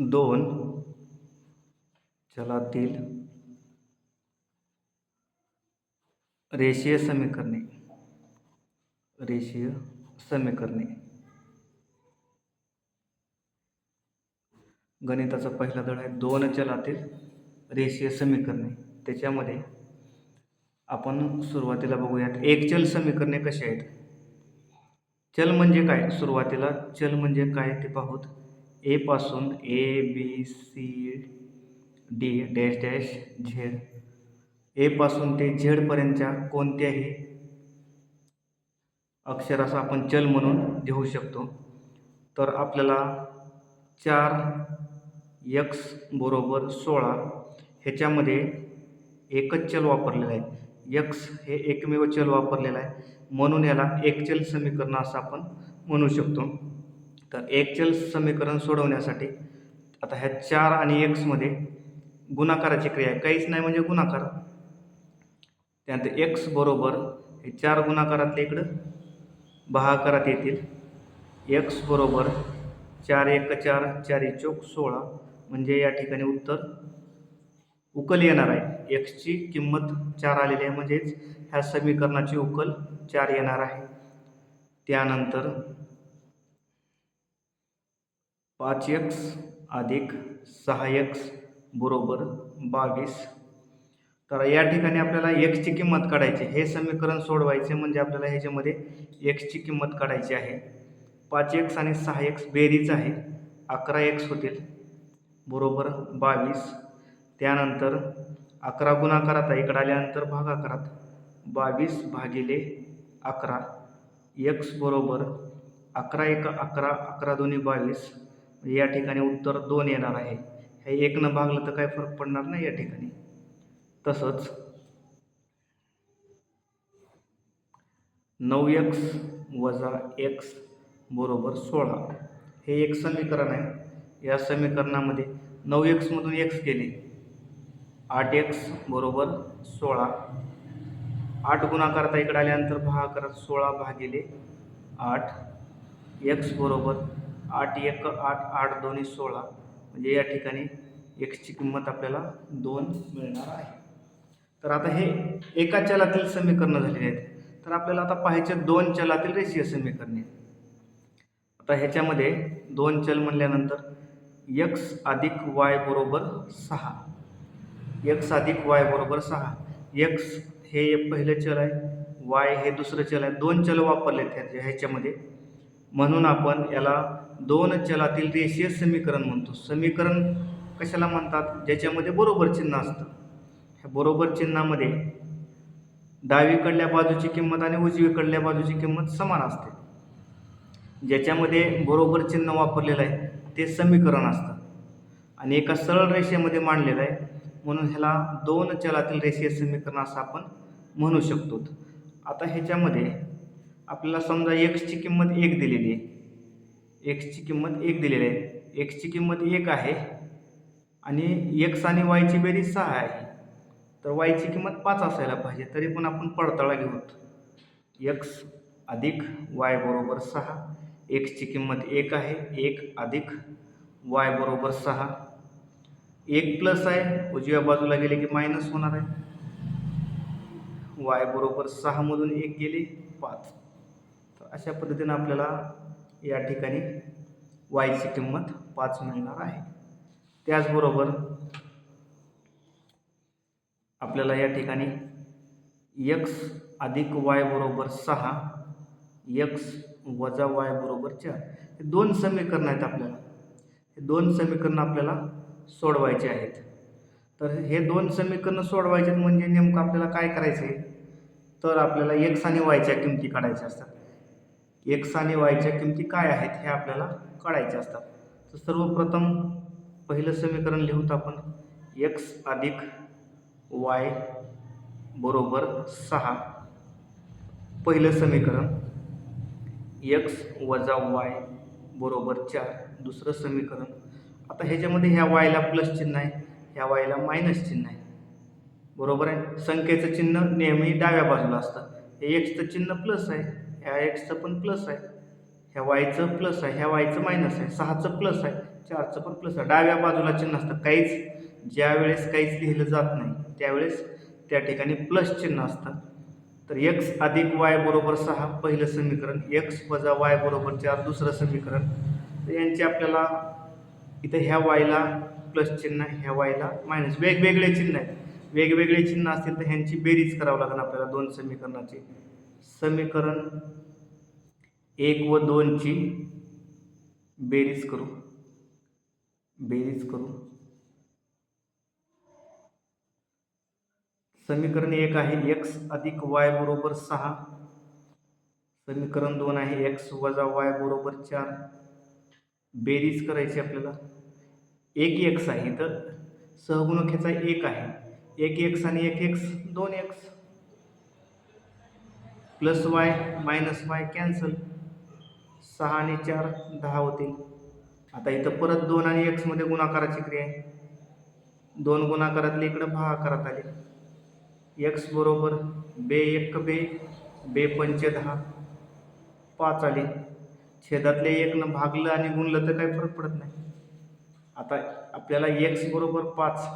दोन चलातील रेषीय समीकरणे रेषीय समीकरणे गणिताचा पहिला धडा आहे दोन चलातील रेषीय समीकरणे. त्याच्यामध्ये आपण सुरुवातीला बघूयात एक चल समीकरणे कशी आहेत. चल म्हणजे काय, सुरुवातीला चल म्हणजे काय ते पाहूत. ए पासून A B C D dash dash Z, A पासून ते झेड पर्यंतच्या कोणत्याही अक्षराचा आपण चल म्हणून घेऊ शकतो. तर आपल्याला 4x बरोबर 16 ह्याच्यामध्ये एकच चल वापरलेला आहे. x हे एकमेव चल वापरलेलं आहे, म्हणून याला एक चल समीकरण असं आपण म्हणू शकतो. तर एक चल समीकरण सोडवण्यासाठी आता ह्या 4 आणि x मध्ये गुणाकाराची क्रिया आहे, काहीच नाही म्हणजे गुणाकार. त्यानंतर x बरोबर हे 4 गुणाकारातले इकडं भागाकारात येतील. x बरोबर 4 1 4 4 चौक 16 म्हणजे या ठिकाणी उत्तर उकल येणार आहे. x ची किंमत 4 आलेली आहे, म्हणजेच ह्या समीकरणाची उकल 4 येणार आहे. त्यानंतर 5x अधिक 6x बरोबर 22. तर या ठिकाणी आपल्याला x ची किंमत काढायची. हे समीकरण सोडवायचे म्हणजे आपल्याला ह्याच्यामध्ये x ची किंमत काढायची आहे. 5x आणि 6x बेरीज आहे, 11x होतील बरोबर 22. त्यानंतर 11 गुणाकारात आहे, इकडे आल्यानंतर भागाकारात 22 भागिले 11. x बरोबर 11 1 11 11 दोन्ही 22. या ठिकाणी उत्तर 2 येणार आहे. हे 1 न भागलं तर काय फरक पडणार नाही या ठिकाणी. तसंच 9x वजा x बरोबर 16 हे एक समीकरण आहे. या समीकरणामध्ये 9x मधून x गेले, 8x बरोबर 16. 8 गुणाकारात इकडे आल्यानंतर भागाकारात 16 भागिले 8. x बरोबर 8 1 8 8 दोन्ही 16 म्हणजे या ठिकाणी x ची किंमत आपल्याला 2 मिळणार आहे. तर आता हे एका चलातील समीकरण झालेले आहेत. तर आपल्याला आता पाहायचे दोन चलातील रेषीय समीकरणे. आता ह्याच्यामध्ये दोन चल म्हणल्यानंतर x अधिक y बरोबर 6. x अधिक y बरोबर 6. x हे पहिलं चल आहे, y हे दुसरं चल आहे. दोन चल वापरले ह्याच्यामध्ये, म्हणून आपण याला दोन चलातील रेषीय समीकरण म्हणतो. समीकरण कशाला म्हणतात, ज्याच्यामध्ये बरोबर चिन्ह असतं. ह्या बरोबर चिन्हामध्ये डावीकडल्या बाजूची किंमत आणि उजवीकडल्या बाजूची किंमत समान असते. ज्याच्यामध्ये बरोबर चिन्ह वापरलेलं आहे ते समीकरण असतं आणि एका सरळ रेषेमध्ये मांडलेलं आहे, म्हणून ह्याला दोन चलातील रेषीय समीकरण असं आपण म्हणू शकतो. आता ह्याच्यामध्ये आपल्याला समजा x ची किंमत 1 दिलेली आहे. x ची किंमत 1 दिलेली आहे. x ची किंमत 1 आहे आणि x आणि y ची बेरीज 6 आहे. तर y ची किंमत 5 असायला पाहिजे. तरी पण आपण पडताळा घेऊत. x अधिक y बरोबर 6. x ची किंमत 1 आहे. 1 अधिक y बरोबर 6. 1 प्लस आहे, उजव्या बाजूला गेले की मायनस होणार आहे. y बरोबर 6 मधून 1 गेले 5. तर अशा पद्धतीने आपल्याला या ठिकाणी y ची किंमत 5 मिळणार आहे. त्याचबरोबर आपल्याला या ठिकाणी x अधिक y बरोबर 6, x वजा y बरोबर 4 हे दोन समीकरण आहेत. आपल्याला हे दोन समीकरण आपल्याला सोडवायचे आहेत. तर हे दोन समीकरण सोडवायचे म्हणजे नेमकं आपल्याला काय करायचं आहे, तर आपल्याला x आणि y च्या किमती काढायच्या असतात. x आणि y च्या किमती काय आहेत हे आपल्याला काढायचे असतात. तर सर्वप्रथम पहिलं समीकरण लिहूत आपण. x अधिक y बरोबर 6 पहिलं समीकरण. x वजा y बरोबर 4 दुसरं समीकरण. आता ह्याच्यामध्ये ह्या y ला प्लस चिन्ह आहे, ह्या y ला मायनस चिन्ह आहे, बरोबर आहे. संख्येचं चिन्ह नेहमी डाव्या बाजूला असतं. हे x चं चिन्ह प्लस आहे, ह्या x चं पण प्लस आहे, ह्या y चं प्लस आहे, ह्या y चं मायनस आहे. 6चं प्लस आहे, 4चं पण प्लस डाव्या बाजूला चिन्ह असतं. ज्या वेळेस काहीच लिहिलं जात नाही त्यावेळेस त्या ठिकाणी प्लस चिन्ह असतं. तर x अधिक y बरोबर 6 पहिलं समीकरण, x वजा y बरोबर 4 दुसरं समीकरण. तर यांचे आपल्याला इथं ह्या वायला प्लस चिन्ह, ह्या वायला मायनस, वेगवेगळे चिन्ह आहेत. वेगवेगळे चिन्ह असतील तर ह्यांची बेरीज करावं लागेल आपल्याला दोन समीकरणाची. समीकरण 1 व 2 ची बेरीज करू. समीकरण 1 आहे x अधिक y बरोबर 6. समीकरण 2 आहे x वजा y बरोबर 4. बेरीज करायची आपल्याला. एक x आहे तर सहगुणक ह्याचा 1 आहे. 1x आणि 1x 2x plus y minus y cancel. 6 आणि 4 10 होतील. आता इथं परत 2 आणि x मध्ये गुणाकाराची क्रिया आहे. 2 गुणाकारातले इकडे भागाकारात आले. x बरोबर बे 1 बे, बे 5 10, 5 आले. छेदातले 1 न भागलं आणि गुणलं तर काही फरक पडत नाही. आता आपल्याला x बरोबर 5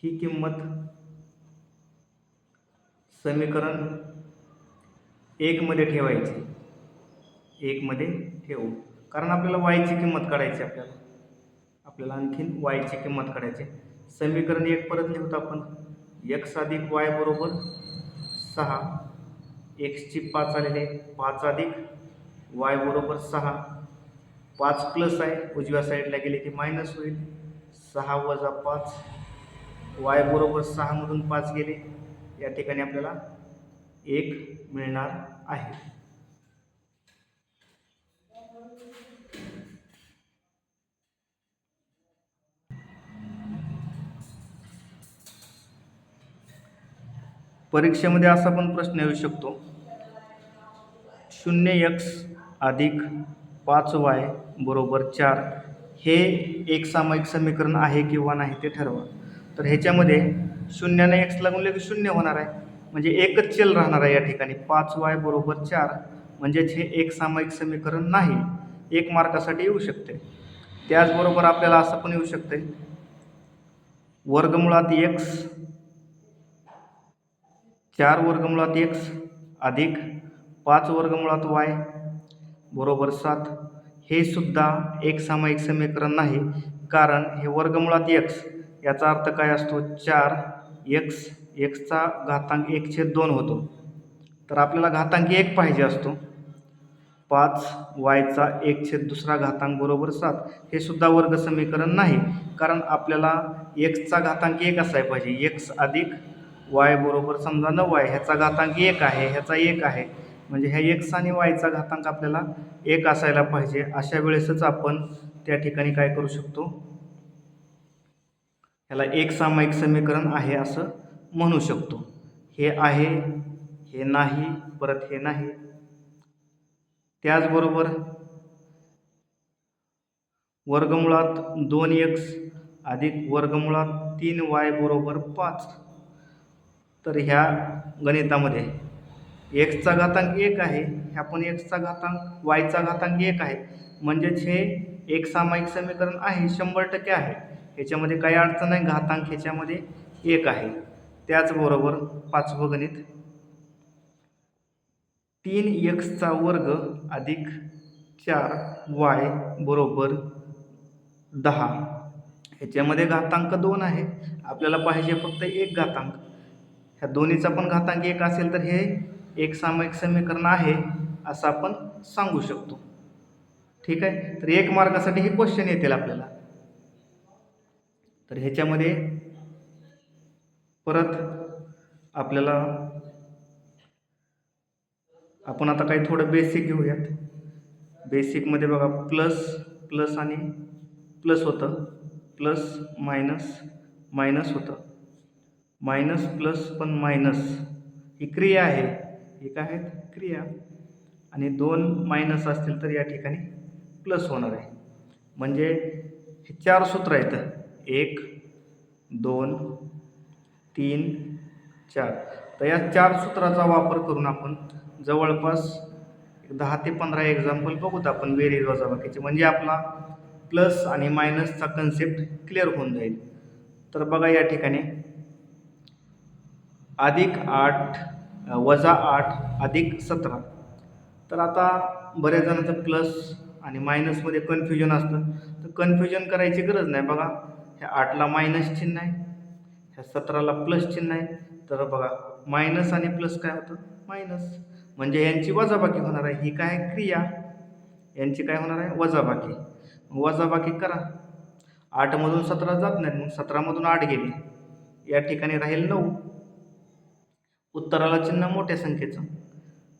ही किंमत समीकरण 1 मध्ये ठेवायची. 1 मध्ये ठेवू, कारण आपल्याला y ची किंमत काढायची. आपल्याला आणखीन y ची किंमत काढायची. समीकरण 1 परत लिहूत आपण. x अधिक y बरोबर 6. x ची 5 आलेली आहे. 5 अधिक y बरोबर 6. 5 प्लस आहे, उजव्या साईडला गेले की मायनस होईल. 6 वजा 5, y बरोबर 6 मधून 5 गेले, या ठिकाणी आपल्याला 1 मिळणार आहे. परीक्षेमध्ये असा पण प्रश्न येऊ शकतो. 0x अधिक 5y बरोबर 4 हे एक सामायिक समीकरण आहे किंवा नाही ते ठरवा. तर ह्याच्यामध्ये 0 ने x ला गुणले की 0 होणार आहे, म्हणजे एकच चल राहणार आहे या ठिकाणी. 5y बरोबर 4 म्हणजेच हे एक सामायिक समीकरण नाही. 1 मार्कासाठी येऊ शकते. त्याचबरोबर आपल्याला असं पण येऊ शकते, वर्गमुळात x 4 वर्गमुळात x अधिक 5 वर्गमुळात y बरोबर 7 हे सुद्धा एक सामायिक समीकरण नाही, कारण हे वर्गमुळात x याचा अर्थ काय असतो, 4x, xचा घातांक 1/2 होतो. तर आपल्याला घातांक 1 पाहिजे असतो. 5y चा 1/2 घातांक बरोबर 7 हे सुद्धा वर्ग समीकरण नाही, कारण आपल्याला xचा घातांक 1 असायला पाहिजे. x अधिक y बरोबर समजा 9y, ह्याचा घातांक 1 आहे, ह्याचा 1 आहे, म्हणजे ह्या x आणि y चा घातांक आपल्याला 1 असायला पाहिजे. अशा वेळेसच आपण त्या ठिकाणी काय करू शकतो, ह्याला एक सामायिक समीकरण आहे असं म्हणू शकतो. हे आहे, हे नाही, परत हे नाही. त्याचबरोबर वर्गमुळात 2x अधिक वर्गमुळात 3y बरोबर 5. तर ह्या गणितामध्ये x चा घातांक 1 आहे, ह्या पण x चा घातांक, y चा घातांक 1 आहे, म्हणजेच हे एक सामायिक समीकरण आहे, 100% आहे. ह्याच्यामध्ये काही अडचण नाही, घातांक ह्याच्यामध्ये 1 आहे. त्याचबरोबर 5वं गणित, 3x चा वर्ग अधिक 4y बरोबर 10. ह्याच्यामध्ये घातांक 2 आहे, आपल्याला पाहिजे फक्त एक घातांक. ह्या दोन्हीचा पण घातांक 1 असेल तर हे एक सामायिक समीकरण आहे असं आपण सांगू शकतो. ठीक आहे. तर 1 मार्कासाठी हे क्वेश्चन येतील आपल्याला. तर ह्याच्यामध्ये परत आपल्याला आपण आता काही थोडं बेसिक घेऊयात. बेसिकमध्ये बघा, प्लस आणि प्लस होतं, प्लस मायनस मायनस होतं, मायनस प्लस पण मायनस ही क्रिया आहे. ही काय आहे, क्रिया. आणि 2 मायनस असतील तर या ठिकाणी प्लस होणार आहे. म्हणजे हे 4 सूत्र आहेत, 1 2 3 4. तर या 4 सूत्राचा वापर करून आपण जवळपास 10 ते 15 एक्झाम्पल बघूत आपण बेरीज वजाबाकीचे. म्हणजे आपला प्लस आणि मायनसचा कन्सेप्ट क्लिअर होऊन जाईल. तर बघा या ठिकाणी +8 -8 +17. तर आता बऱ्याच जणांचं प्लस आणि मायनसमध्ये कन्फ्युजन असतं, तर कन्फ्युजन करायची गरज नाही. बघा ह्या 8ला मायनस चिन्ह आहे, ह्या 17ला प्लस चिन्ह आहे. तर बघा मायनस आणि प्लस काय होतं? मायनस. म्हणजे यांची वजाबाकी होणार आहे. ही काय क्रिया, यांची काय होणार आहे? वजाबाकी. वजाबाकी करा. 8 मधून 17 जात नाहीत, मग 17 मधून 8 गेले, या ठिकाणी राहील 9. उत्तराला चिन्ह मोठ्या संख्येचं.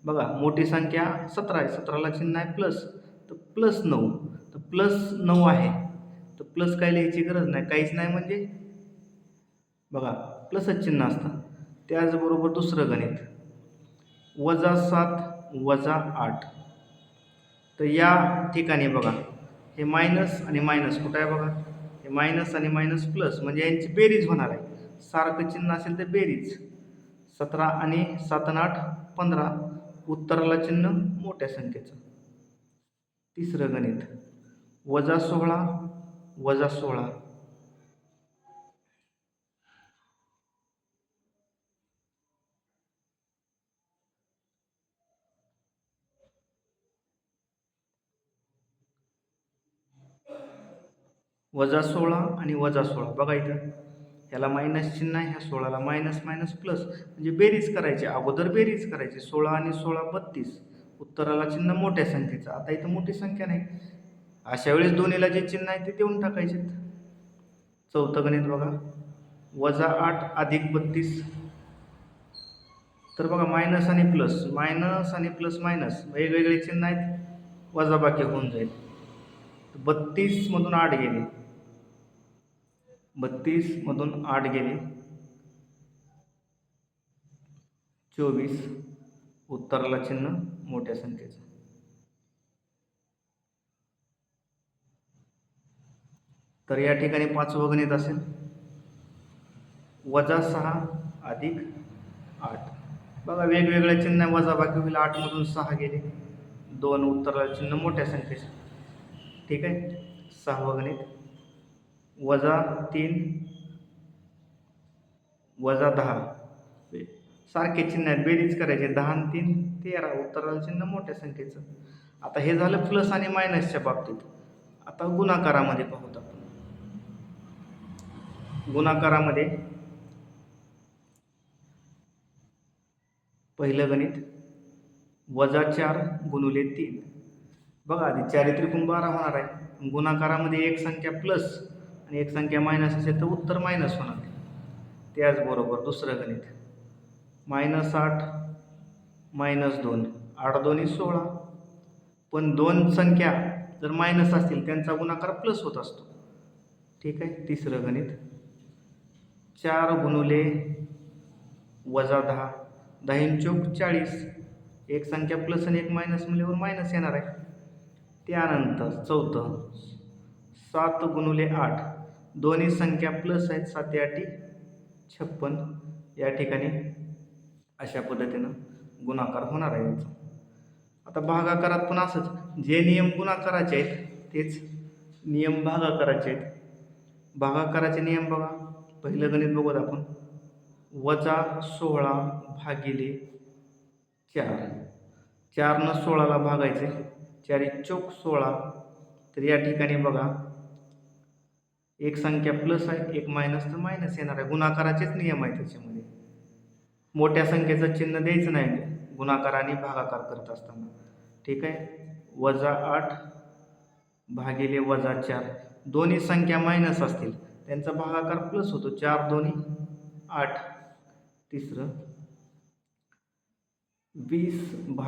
बघा मोठी संख्या 17 आहे, 17ला चिन्ह आहे प्लस, तर +9. तर +9 आहे, तर प्लस काय लिहायची गरज नाही, काहीच नाही. म्हणजे बघा प्लसच चिन्ह असतं. त्याचबरोबर दुसरं गणित -7 -8. तर या ठिकाणी बघा हे मायनस आणि मायनस कुठं आहे? बघा हे मायनस आणि मायनस प्लस, म्हणजे यांची बेरीज होणार आहे. सारखं चिन्ह असेल तर बेरीज. 17 आणि 7 आणि 8 15. उत्तराला चिन्ह मोठ्या संख्येचं. तिसरं गणित -16 -16. -16 आणि -16. बघा इथं ह्याला मायनस चिन्ह आहे, ह्या 16ला मायनस मायनस प्लस, म्हणजे बेरीज करायची. अगोदर बेरीज करायची. 16 आणि 16 32. उत्तराला चिन्ह मोठ्या संख्येचं. आता इथं मोठी संख्या नाही, अशा वेळेस दोन्हीला जे चिन्ह आहे ते देऊन टाकायचे. चौथं गणित बघा -8 +32. तर बघा मायनस आणि प्लस, मायनस आणि प्लस मायनस वेगवेगळे चिन्ह आहेत, वजाबाकी होऊन जाईल. 32 मधून 8 गेले, 32 मधून 8 गेले 24. उत्तराला चिन्ह मोठ्या संख्येचं. तर या ठिकाणी पाचवं गणित असेल -6 +8. बघा वेगवेगळे चिन्ह वजाबाकी होईल. 8 मधून 6 गेले 2. उत्तराला चिन्ह मोठ्या संख्येचं. ठीक आहे. 6वं गणित -3 -10. सारखे चिन्ह आहेत, बेरीज करायचे. 10 आणि 3 13. उत्तराला चिन्ह मोठ्या संख्येचं. आता हे झालं प्लस आणि मायनसच्या बाबतीत. आता गुणाकारामध्ये पाहूत आपण. गुणाकारामध्ये पहिलं गणित -4 × 3. बघा आधी 4 त्रिकोण 12 होणार आहे. गुणाकारामध्ये एक संख्या प्लस आणि एक संख्या मायनस असेल तर उत्तर मायनस होणार. त्याचबरोबर दुसरं गणित -8 -2. 8 2 16. पण दोन संख्या जर मायनस असतील त्यांचा गुणाकार प्लस होत असतो. ठीक आहे. तिसरं गणित 4 × -10. 10 चौक 40. एक संख्या प्लस आणि एक मायनस म्हणल्यावर मायनस येणार आहे. त्यानंतर चौथं 7 × 8. दोन्ही संख्या प्लस आहेत, 7 8 56. या ठिकाणी अशा पद्धतीनं गुणाकार होणार आहे याचा. आता भागाकारात पण असंच, जे नियम गुणाकाराचे आहेत तेच नियम भागाकाराचे आहेत. भागाकाराचे नियम बघा. पहिलं गणित बघूत आपण -16 / 4. 4 न 16ला भागायचे. 4 चौक 16. तर या ठिकाणी बघा एक संख्या प्लस आहे, एक मायनस, तर मायनस येणार आहे. गुणाकाराचेच नियम आहेत त्याच्यामध्ये. मोठ्या संख्येचं चिन्ह द्यायचं नाही गुणाकार आणि भागाकार करत असताना. ठीक आहे. -8 / -4. दोन्ही संख्या मायनस असतील त्यांचा भागाकार प्लस होतो. 4 2 8. तिसरं 20 /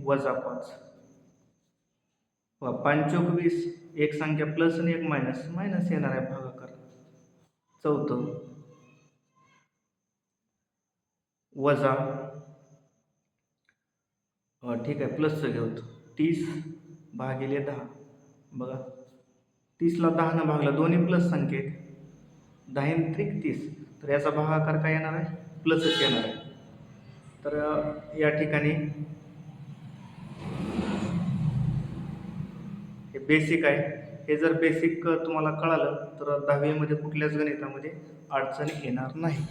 -5. 5 चौक 20. एक संख्या प्लस आणि एक मायनस, मायनस येणार आहे भागाकार. चौथं वजा ठीक आहे प्लसचं घेऊ 30 / 10. बघा 30ला 10 न भागला, दोन्ही प्लस संख्या आहेत. 10 त्रिक 30. तर याचा भागाकार काय येणार आहे? प्लसच येणार आहे. तर या ठिकाणी हे बेसिक आहे. हे जर बेसिक तुम्हाला कळालं तर 10वीमध्ये कुठल्याच गणितामध्ये अडचण येणार नाही.